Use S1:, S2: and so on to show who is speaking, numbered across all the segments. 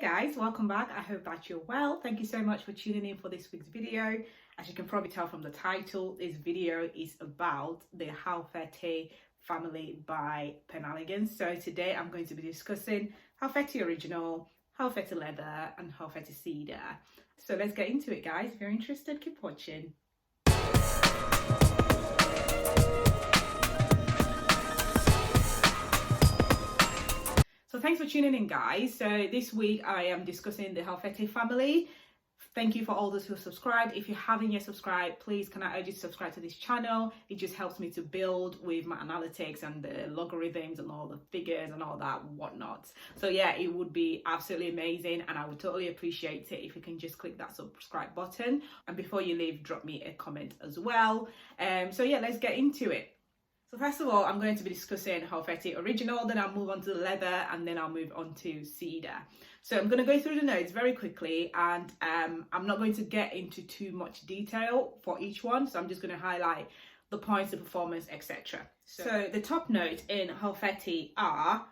S1: guys, welcome back. I hope that you're well. Thank you so much for tuning in for this week's video. As you can probably tell from the title, this video is about the Halfeti family by Penhaligon. So today I'm going to be discussing Halfeti Original, Halfeti Leather and Halfeti Cedar. So let's get into it, guys. If you're interested, keep watching. So thanks for tuning in, guys. So this week I am discussing the Halfeti family. Thank you for all those who have subscribed. If you haven't yet subscribed, please can I urge you to subscribe to this channel. It just helps me to build with my analytics and the logarithms and all the figures and all that whatnot. So yeah, it would be absolutely amazing and I would totally appreciate it if you can just click that subscribe button. And before you leave, drop me a comment as well. So yeah, let's get into it. So first of all, I'm going to be discussing Halfeti Original, then I'll move on to the Leather, and then I'll move on to Cedar. So I'm going to go through the notes very quickly, and I'm not going to get into too much detail for each one. So I'm just going to highlight the points, the performance, etc. So the top notes in Halfeti are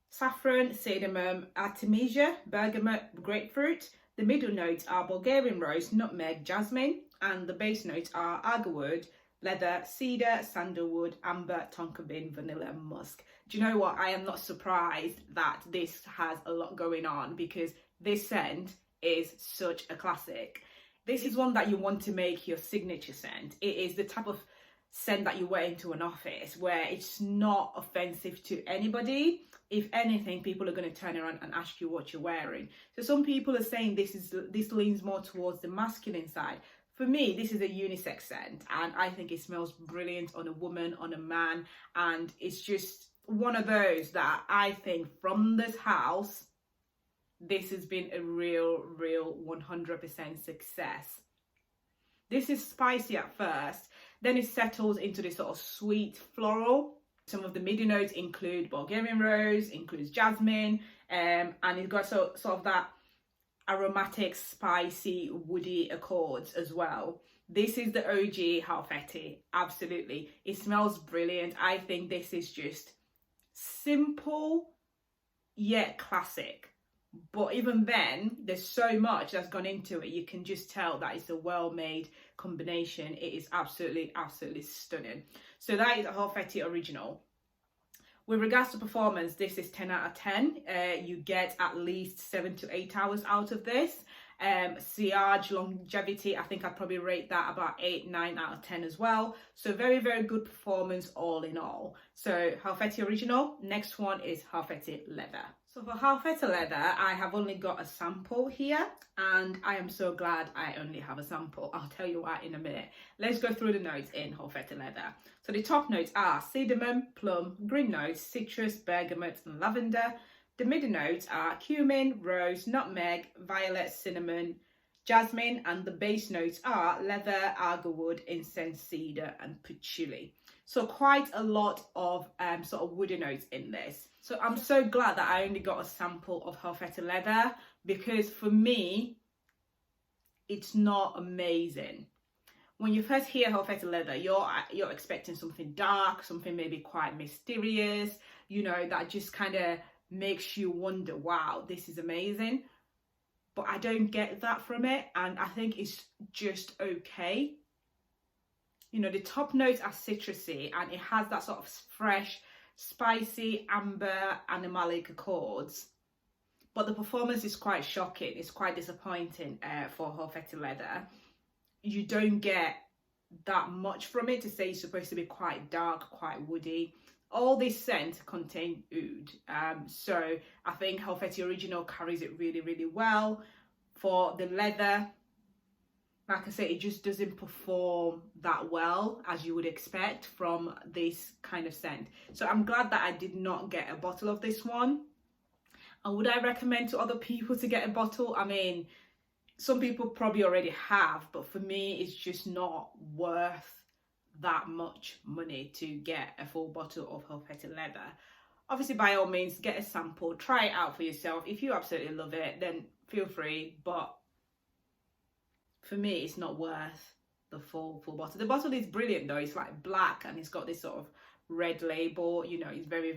S1: saffron, cardamom, artemisia, bergamot, grapefruit. The middle notes are Bulgarian rose, nutmeg, jasmine, and the base notes are agarwood, leather, cedar, sandalwood, amber, tonka bean, vanilla and musk. Do you know what? I am not surprised that this has a lot going on because this scent is such a classic. This is one that you want to make your signature scent. It is the type of scent that you wear into an office where it's not offensive to anybody. If anything, people are going to turn around and ask you what you're wearing. So some people are saying this leans more towards the masculine side. For me, this is a unisex scent and I think it smells brilliant on a woman, on a man, and it's just one of those that I think from this house, this has been a real 100% success. This is spicy at first, then it settles into this sort of sweet floral. Some of the middle notes include Bulgarian rose, includes jasmine, and it's got sort of that aromatic, spicy, woody accords as well. This is the OG Halfeti, absolutely. It smells brilliant. I think this is just simple yet classic. But even then, there's so much that's gone into it. You can just tell that it's a well-made combination. It is absolutely stunning. So that is a Halfeti Original. With regards to performance, this is 10 out of 10. You get at least 7 to 8 hours out of this. Sillage, longevity, I think I'd probably rate that about 8, 9 out of 10 as well. So very good performance all in all. So Halfeti Original. Next one is Halfeti Leather. So for Halfeti Leather, I have only got a sample here and I am so glad I only have a sample. I'll tell you why in a minute. Let's go through the notes in Halfeti Leather. So the top notes are cardamom, plum, green notes, citrus, bergamot and lavender. The middle notes are cumin, rose, nutmeg, violet, cinnamon, jasmine, and the base notes are leather, agarwood, incense, cedar and patchouli. So quite a lot of sort of woody notes in this. So I'm so glad that I only got a sample of Halfeti Leather because for me, it's not amazing. When you first hear Halfeti Leather, you're expecting something dark, something maybe quite mysterious, you know, that just kind of makes you wonder, wow, this is amazing. But I don't get that from it and I think it's just okay. You know, the top notes are citrusy and it has that sort of fresh, spicy, amber, animalic accords. But the performance is quite shocking. It's quite disappointing for Halfeti Leather. You don't get that much from it to say it's supposed to be quite dark, quite woody. All this scent contain oud. So I think Halfeti Original carries it really well. For the leather, like I say, it just doesn't perform that well as you would expect from this kind of scent. So I'm glad that I did not get a bottle of this one. And would I recommend to other people to get a bottle? I mean, some people probably already have, but for me, it's just not worth that much money to get a full bottle of Halfeti Leather. Obviously, by all means, get a sample, try it out for yourself. If you absolutely love it, then feel free, but for me, it's not worth the full bottle. The bottle is brilliant though. It's like black and it's got this sort of red label. You know, it's very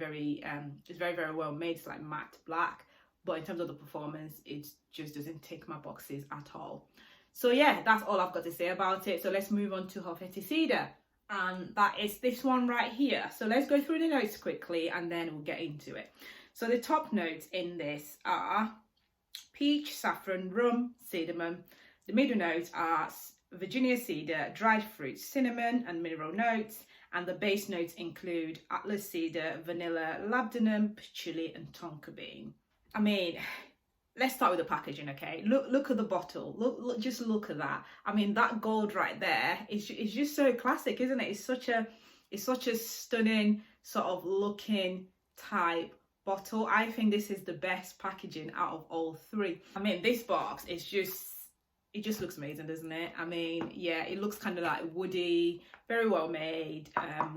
S1: well made. It's like matte black. but in terms of the performance, it just doesn't tick my boxes at all. So yeah, that's all I've got to say about it. So let's move on to Halfeti Cedar, and that is this one right here. So let's go through the notes quickly and then we'll get into it. So the top notes in this are peach, saffron, rum, cinnamon. The middle notes are Virginia cedar, dried fruits, cinnamon and mineral notes. And the base notes include Atlas cedar, vanilla, labdanum, patchouli and tonka bean. I mean, let's start with the packaging, okay? Look at the bottle. Look, just look at that. I mean, that gold right there is just so classic, isn't it? It's such a stunning sort of looking type bottle. I think this is the best packaging out of all three. I mean, this box is it just looks amazing, doesn't it? I mean, yeah, it looks kind of like woody, very well made,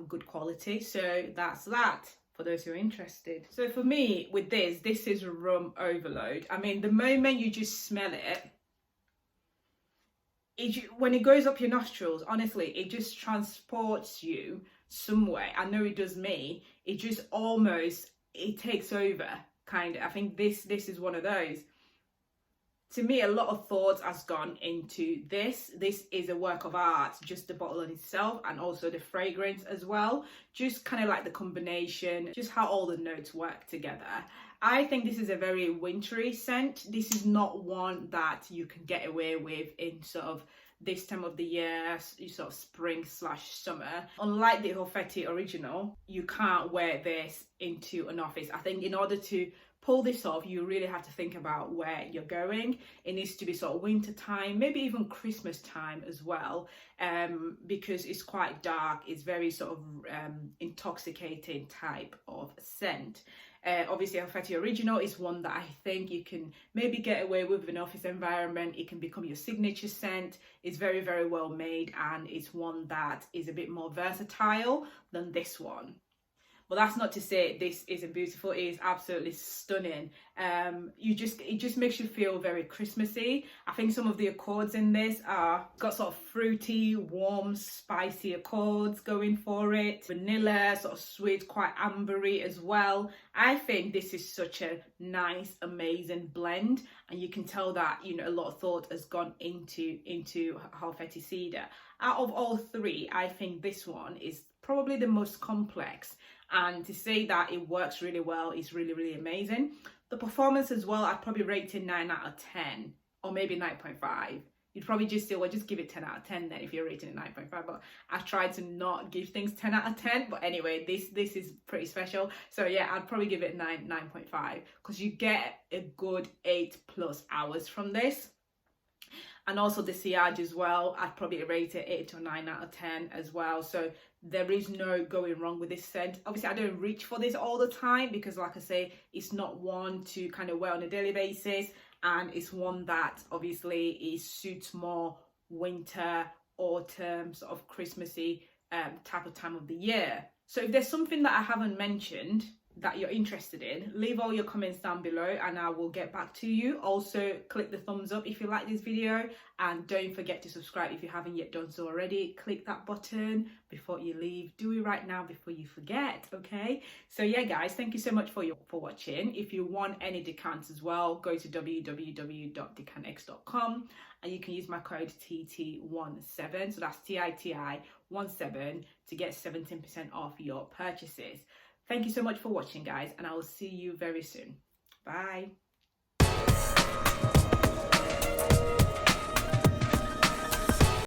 S1: good quality. So that's that for those who are interested. So for me with this is rum overload. I mean, the moment you just smell it, when it goes up your nostrils, honestly, it just transports you somewhere. I know it does me. It just almost, it takes over, kind of. I think this is one of those. To me, a lot of thought has gone into this. This is a work of art, just the bottle in itself and also the fragrance as well. Just kind of like the combination, just how all the notes work together. I think this is a very wintry scent. This is not one that you can get away with in sort of this time of the year, sort of spring/summer. Unlike the Halfeti original, you can't wear this into an office. I think in order to pull this off, you really have to think about where you're going. It needs to be sort of winter time, maybe even Christmas time as well, because it's quite dark. It's very sort of intoxicating type of scent. Obviously, Halfeti original is one that I think you can maybe get away with in an office environment. It can become your signature scent. It's very, very well made, and it's one that is a bit more versatile than this one. But that's not to say this isn't beautiful. It is absolutely stunning. It just makes you feel very Christmassy. I think some of the accords in this got sort of fruity, warm, spicy accords going for it. Vanilla, sort of sweet, quite ambery as well. I think this is such a nice, amazing blend, and you can tell that, you know, a lot of thought has gone into Halfeti Cedar. Out of all three, I think this one is probably the most complex. And to say that it works really well is really, really amazing. The performance as well, I'd probably rate it 9 out of 10 or maybe 9.5. You'd probably just give it 10 out of 10 then if you're rating it 9.5. But I tried to not give things 10 out of 10. But anyway, this is pretty special. So yeah, I'd probably give it 9.5 because you get a good 8+ hours from this. And also the sillage as well, I'd probably rate it 8 or 9 out of 10 as well. So there is no going wrong with this scent. Obviously, I don't reach for this all the time because, like I say, it's not one to kind of wear on a daily basis. And it's one that obviously suits more winter, autumn, sort of Christmassy type of time of the year. So if there's something that I haven't mentioned that you're interested in, leave all your comments down below and I will get back to you. Also, click the thumbs up if you like this video, and don't forget to subscribe if you haven't yet done so already. Click that button before you leave. Do it right now before you forget, okay? So yeah, guys, thank you so much for watching. If you want any decants as well, go to www.decantx.com and you can use my code TT17, so that's TITI17, to get 17% off your purchases. Thank you so much for watching, guys, and I will see you very soon. Bye.